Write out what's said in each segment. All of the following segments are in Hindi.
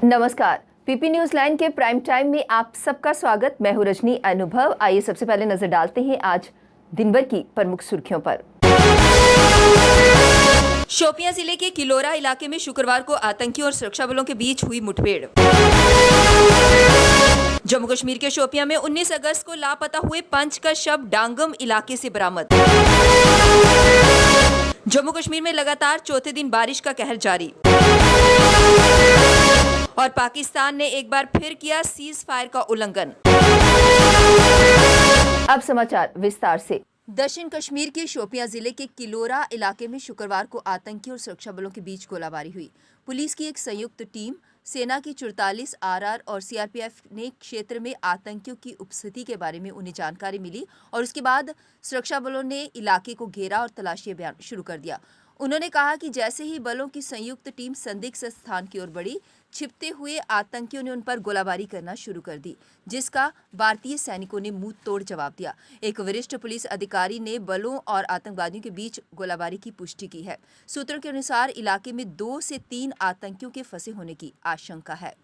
नमस्कार, पीपी न्यूज लाइन के प्राइम टाइम में आप सबका स्वागत। मैं हूं रजनी अनुभव। आइए सबसे पहले नजर डालते हैं आज दिन भर की प्रमुख सुर्खियों पर। शोपियां जिले के किलोरा इलाके में शुक्रवार को आतंकियों और सुरक्षा बलों के बीच हुई मुठभेड़। जम्मू कश्मीर के शोपियां में 19 अगस्त को लापता हुए पंच का शव डांगम इलाके से बरामद। जम्मू कश्मीर में लगातार चौथे दिन बारिश का कहर जारी और पाकिस्तान ने एक बार फिर किया सीज फायर का उल्लंघन। अब समाचार विस्तार से। दक्षिण कश्मीर के शोपियां जिले के किलोरा इलाके में शुक्रवार को आतंकी और सुरक्षा बलों के बीच गोलाबारी हुई। पुलिस की एक संयुक्त टीम, सेना की 44 आरआर और सीआरपीएफ ने क्षेत्र में आतंकियों की उपस्थिति के बारे में उन्हें जानकारी मिली और उसके बाद सुरक्षा बलों ने इलाके को घेरा और तलाशी अभियान शुरू कर दिया। उन्होंने कहा कि जैसे ही बलों की संयुक्त टीम संदिग्ध स्थान की ओर बढ़ी, छिपते हुए आतंकियों ने उन पर गोलाबारी करना शुरू कर दी, जिसका भारतीय सैनिकों ने मुंह तोड़ जवाब दिया। एक वरिष्ठ पुलिस अधिकारी ने बलों और आतंकवादियों के बीच गोलाबारी की पुष्टि की है। सूत्रों के अनुसार इलाके में 2 से 3 आतंकियों के फंसे होने की आशंका है।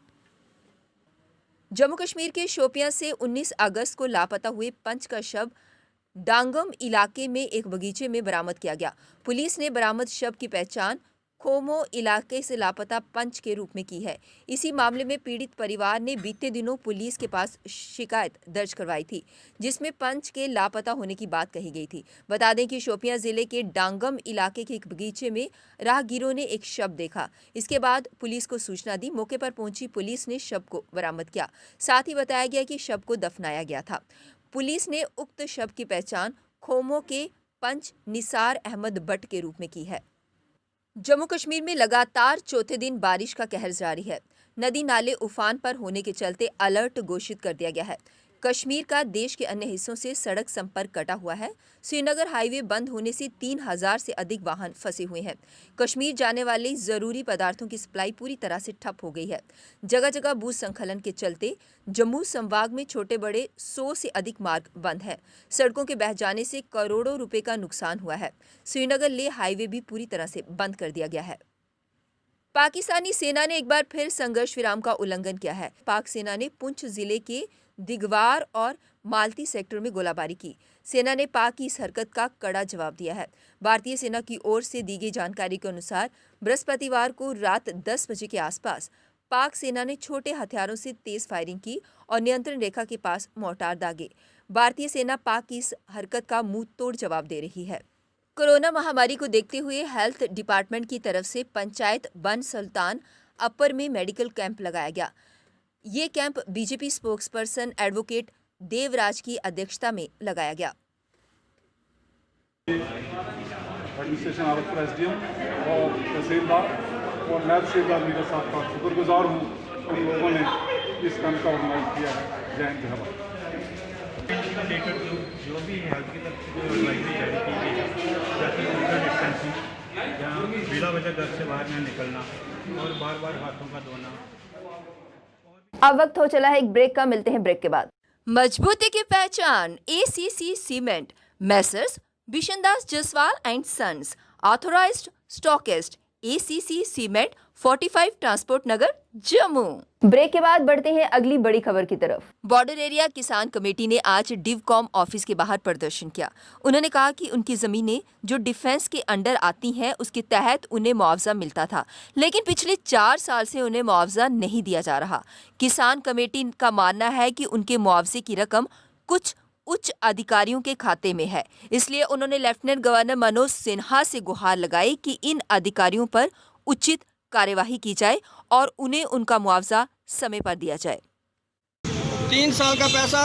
जम्मू कश्मीर के शोपियां से 19 अगस्त को लापता हुए पंच का शव डांगम इलाके में एक बगीचे में बरामद किया गया। पुलिस ने बरामद शव की पहचान खोमो इलाके से लापता पंच के रूप में की है। इसी मामले में पीड़ित परिवार ने बीते दिनों पुलिस के पास शिकायत दर्ज करवाई थी, जिसमें पंच के लापता होने की बात कही गई थी। बता दें कि शोपियां जिले के डांगम इलाके के एक बगीचे में राहगीरों ने एक शव देखा। इसके बाद पुलिस को सूचना दी। मौके पर पहुंची पुलिस ने शव को बरामद किया। साथ ही बताया गया कि शव को दफनाया गया था। पुलिस ने उक्त शव की पहचान खोमो के पंच निसार अहमद भट्ट के रूप में की है। जम्मू कश्मीर में लगातार चौथे दिन बारिश का कहर जारी है। नदी नाले उफान पर होने के चलते अलर्ट घोषित कर दिया गया है। कश्मीर का देश के अन्य हिस्सों से सड़क संपर्क कटा हुआ है। श्रीनगर हाईवे बंद होने से 3000 से अधिक वाहन फंसे हुए हैं। कश्मीर जाने वाले जरूरी पदार्थों की सप्लाई पूरी तरह से ठप हो गई है। जगह जगह भूस्खलन के चलते जम्मू संभाग में छोटे बड़े 100 से अधिक मार्ग बंद हैं। सड़कों के बह जाने से करोड़ों रुपए का नुकसान हुआ है। श्रीनगर लेह हाईवे भी पूरी तरह से बंद कर दिया गया है। पाकिस्तानी सेना ने एक बार फिर संघर्ष विराम का उल्लंघन किया है। पाक सेना ने पुंछ जिले के दिगवार और मालती सेक्टर में गोलाबारी की। सेना ने पाक की इस हरकत का कड़ा जवाब दिया है। भारतीय सेना की ओर से दी गई जानकारी के अनुसार बृहस्पतिवार को रात 10 बजे के आसपास पाक सेना ने छोटे हथियारों से तेज फायरिंग की और नियंत्रण रेखा के पास मोर्टार दागे। भारतीय सेना पाक की इस हरकत का मुंह तोड़ जवाब दे रही है। कोरोना महामारी को देखते हुए हेल्थ डिपार्टमेंट की तरफ से पंचायत बन सुल्तान अपर में मेडिकल कैंप लगाया गया। ये camp BJP spokesperson advocate Devraj की अध्यक्षता में लगाया गया। एडमिनिस्ट्रेशन आरक्षण एसडीएम और तहसीलदार और नायब तहसीलदार मेरे साथ का शुक्रगुजार हूँ। उन लोगों ने इस कैंप का ऑर्गेनाइज किया है। जय हिंद, जय भारत। जो भी हेल्थ की तरफ से जो एडवाइजरी जारी की गई है, जैसे सोशल डिस्टेंसिंग या बिना वजह घर से बाहर न निकलना और बार बार हाथों का धोना। अब वक्त हो चला है एक ब्रेक का। मिलते हैं ब्रेक के बाद। मजबूती की पहचान ACC cement, messrs Bishandas Jaswal and sons, authorised stockist, ACC cement, 45 transport Nagar, Jammu. Break के बाद बढ़ते हैं अगली बड़ी खबर की तरफ। बॉर्डर एरिया किसान कमेटी ने आज डिवकॉम ऑफिस के बाहर प्रदर्शन किया। उन्होंने कहा कि उनकी जमीनें जो डिफेंस के अंडर आती हैं उसके तहत उन्हें मुआवजा मिलता था, लेकिन पिछले 4 साल से उन्हें मुआवजा नहीं दिया जा रहा। किसान कमेटी का मानना है कि उनके मुआवजे की रकम कुछ उच्च अधिकारियों के खाते में है। इसलिए उन्होंने लेफ्टिनेंट गवर्नर मनोज सिन्हा से गुहार लगाई कि इन अधिकारियों पर उचित कार्यवाही की जाए और उन्हें उनका मुआवजा समय पर दिया जाए। 3 साल का पैसा,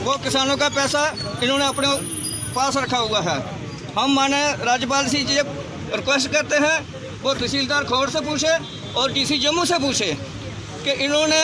वो किसानों का पैसा इन्होंने अपने पास रखा हुआ है। हम माने राज्यपाल से ये रिक्वेस्ट करते हैं, वो तहसीलदार खोड़ से पूछे और डीसी जम्मू से पूछे कि इन्होंने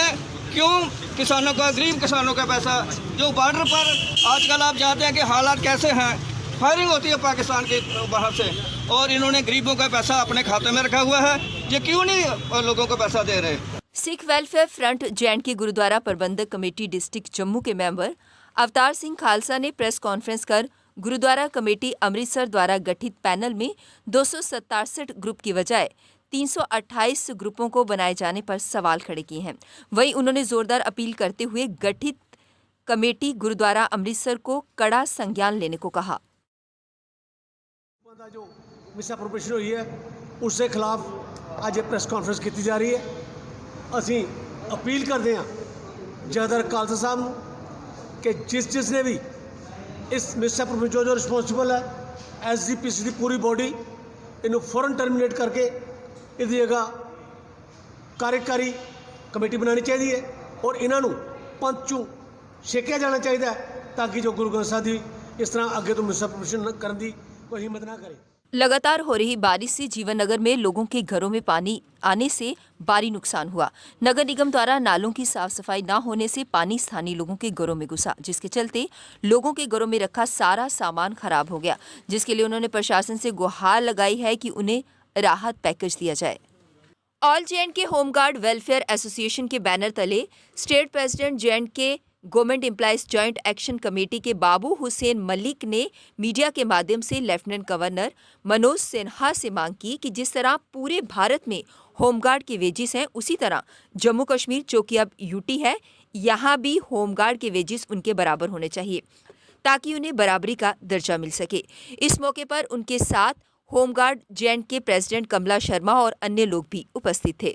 क्यों किसानों का, गरीब किसानों का पैसा, जो बॉर्डर पर आजकल आप जानते हैं कि हालात कैसे हैं, फायरिंग होती है पाकिस्तान के बाहर से, और इन्होंने गरीबों का पैसा अपने खाते में रखा हुआ है, ये क्यों नहीं लोगों को पैसा दे रहे। Sikh welfare front J and K Gurdwara Prabandhak committee district Jammu के मेंबर अवतार सिंह खालसा ने प्रेस कॉन्फ्रेंस कर गुरुद्वारा कमेटी अमृतसर द्वारा गठित पैनल में 267 ग्रुप की बजाय 328 ग्रुपों को बनाए जाने पर सवाल खड़े किए हैं। वहीं उन्होंने जोरदार अपील करते हुए गठित कमेटी गुरुद्वारा अमृतसर को कड़ा संज्ञान लेने को कहा। जो मिसअप्रोप्रिएशन हुई है उसके खिलाफ आज ये प्रेस कॉन्फ्रेंस की जा रही है। ਅਸੀਂ अपील करते हैं जदर खालसा साहब कि जिसने भी इस मिसअप्रोप्रिएशन जो रिस्पॉन्सिबल है SGPC की पूरी बॉडी इन्हों फौरन टर्मिनेट करके इसकी जगह कार्यकारी कमेटी बनानी चाहिए और इन्हों पंथ चों छेकिया जाना चाहिए ताकि जो गुरु ग्रंथ साहिब की इस तरह आगे तो मिसअप्रोप्रिएशन करने की कोई हिम्मत ना करे। लगातार हो रही बारिश से जीवन नगर में लोगों के घरों में पानी आने से भारी नुकसान हुआ। नगर निगम द्वारा नालों की साफ सफाई न होने से पानी स्थानीय लोगों के घरों में घुसा, जिसके चलते लोगों के घरों में रखा सारा सामान खराब हो गया, जिसके लिए उन्होंने प्रशासन से गुहार लगाई है कि उन्हें राहत पैकेज दिया जाए। All J&K home guard welfare association के बैनर तले state president J&K government employees joint action committee के बाबू हुसैन मलिक ने मीडिया के माध्यम से लेफ्टिनेंट गवर्नर मनोज सिन्हा से मांग की कि जिस तरह पूरे भारत में होमगार्ड के वेजिस हैं, उसी तरह जम्मू कश्मीर जो कि अब यूटी है, यहाँ भी होमगार्ड के वेजिस उनके बराबर होने चाहिए ताकि उन्हें बराबरी का दर्जा मिल सके। इस मौके पर उनके साथ होमगार्ड J&K प्रेसिडेंट कमला शर्मा और अन्य लोग भी उपस्थित थे।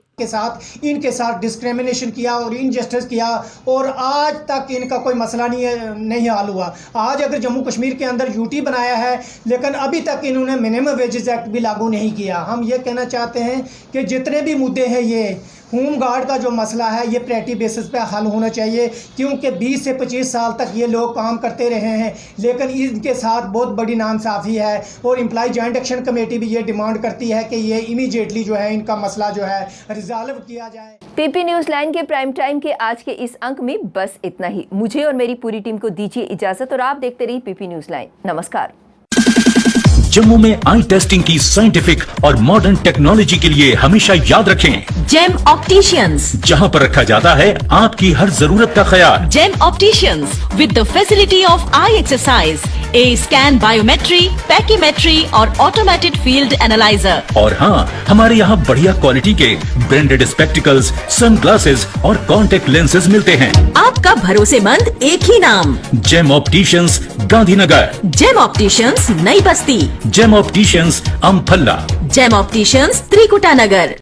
इनके साथ डिस्क्रिमिनेशन किया और इनजस्टिस किया और आज तक इनका कोई मसला नहीं हल हुआ। आज अगर जम्मू कश्मीर के अंदर यूटी बनाया है लेकिन अभी तक इन्होंने मिनिमम वेजेस एक्ट भी लागू नहीं किया। हम ये कहना चाहते हैं कि जितने भी मुद्दे हैं ये होम गार्ड का जो मसला है ये प्रायोरिटी बेसिस पे हल होना चाहिए, क्योंकि 20 से 25 साल तक ये लोग काम करते रहे हैं लेकिन इनके साथ बहुत बड़ी नाइंसाफ़ी है और एम्प्लॉय जॉइंट एक्शन कमेटी भी ये डिमांड करती है कि ये इमीडिएटली जो है इनका मसला जो है रिजॉल्व किया जाए। PP न्यूज़ लाइन के प्राइम टाइम के आज के इस अंक में बस इतना ही। मुझे और मेरी पूरी टीम को दीजिए इजाजत और आप देखते रहिए PP न्यूज़ लाइन। नमस्कार। जम्मू में आई टेस्टिंग की साइंटिफिक और मॉडर्न टेक्नोलॉजी के लिए हमेशा याद रखें जेम ऑप्टिशियंस, जहां पर रखा जाता है आपकी हर जरूरत का ख्याल। Gem opticians with the facility of eye exercise, A scan, biometry, pachymetry और ऑटोमेटेड फील्ड एनालाइजर। और हाँ, हमारे यहाँ बढ़िया क्वालिटी के ब्रांडेड स्पेक्टिकल्स, सनग्लासेस और कॉन्टेक्ट लेंसेज मिलते हैं। आपका भरोसेमंद एक ही नाम, Gem opticians, Gandhinagar. Gem opticians, Nai Basti. Gem opticians, Amphalla. Gem opticians, Trikuta नगर।